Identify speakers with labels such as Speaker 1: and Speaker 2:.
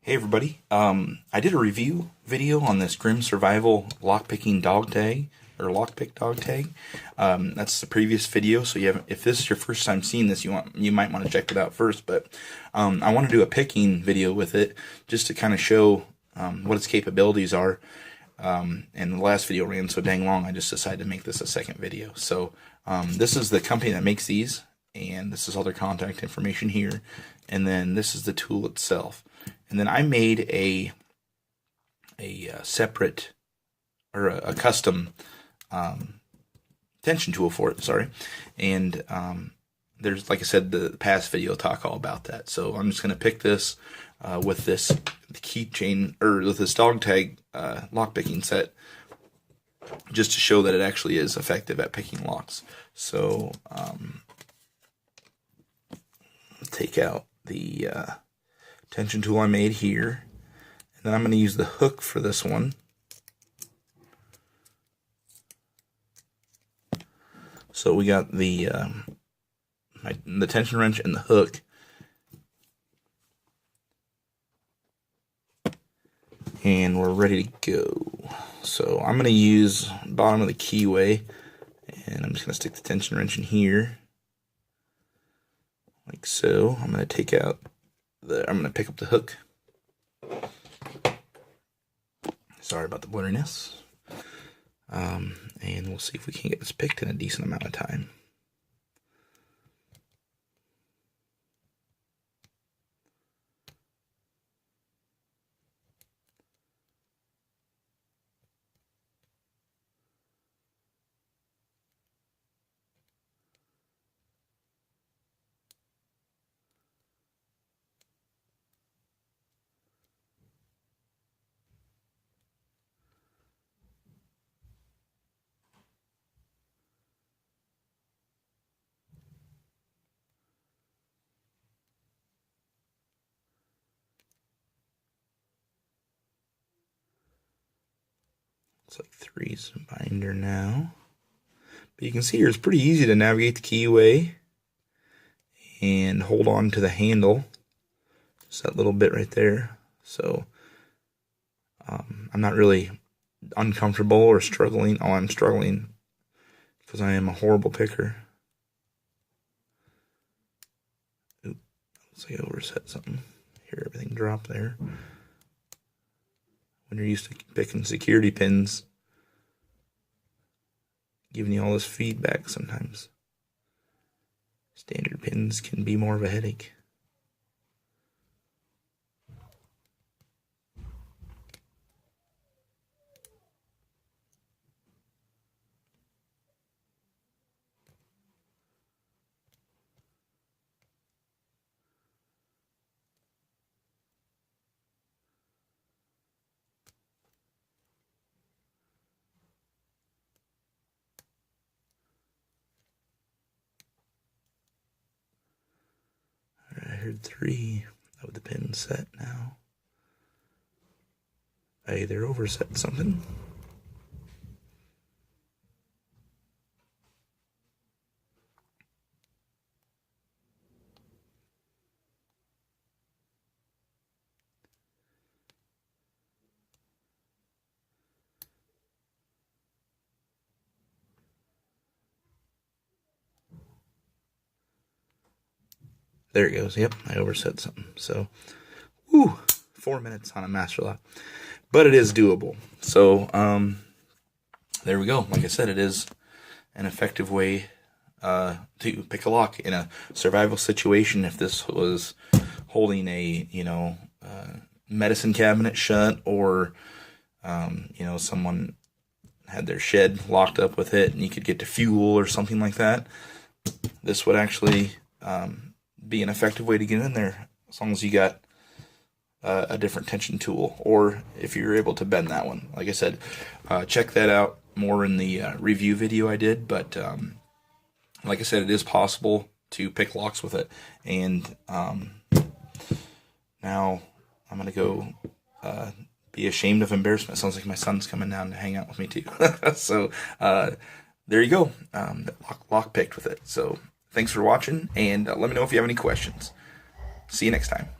Speaker 1: Hey everybody, I did a review video on this Grimm Survival lockpicking dog tag, or lockpick dog tag. That's the previous video, so if this is your first time seeing this, you might want to check it out first, but I want to do a picking video with it, just to kind of show what its capabilities are. And the last video ran so dang long, I just decided to make this a second video. So this is the company that makes these, and this is all their contact information here, and then this is the tool itself. And then I made a separate, or a custom tension tool for it, sorry. And there's, like I said, the past video talk all about that. So I'm just going to pick this with this keychain, or with this dog tag lockpicking set, just to show that it actually is effective at picking locks. So take out the tension tool I made here, and then I'm going to use the hook for this one. So we got the tension wrench and the hook, and we're ready to go. So I'm going to use bottom of the keyway, and I'm just going to stick the tension wrench in here like so. I'm going to take out I'm going to pick up the hook. Sorry about the blurriness. And we'll see if we can get this picked in a decent amount of time. It's like 3's binder now. But you can see here it's pretty easy to navigate the keyway and hold on to the handle. Just that little bit right there. So I'm not really uncomfortable or struggling. Oh, I'm struggling because I am a horrible picker. Oop, looks like I overset something. Hear everything drop there. When you're used to picking security pins, giving you all this feedback sometimes. Standard pins can be more of a headache. I heard 3 of the pins set now. I either overset something. There it goes. Yep, I overset something. So, 4 minutes on a master lock. But it is doable. So, there we go. Like I said, it is an effective way to pick a lock in a survival situation. If this was holding a, medicine cabinet shut, or, someone had their shed locked up with it and you could get to fuel or something like that, this would actually be an effective way to get in there, as long as you got a different tension tool, or if you're able to bend that one. Like I said, check that out more in the review video I did, but like I said, it is possible to pick locks with it. And now I'm going to go be ashamed of embarrassment. Sounds like my son's coming down to hang out with me too. So there you go, lock picked with it. So thanks for watching, and let me know if you have any questions. See you next time.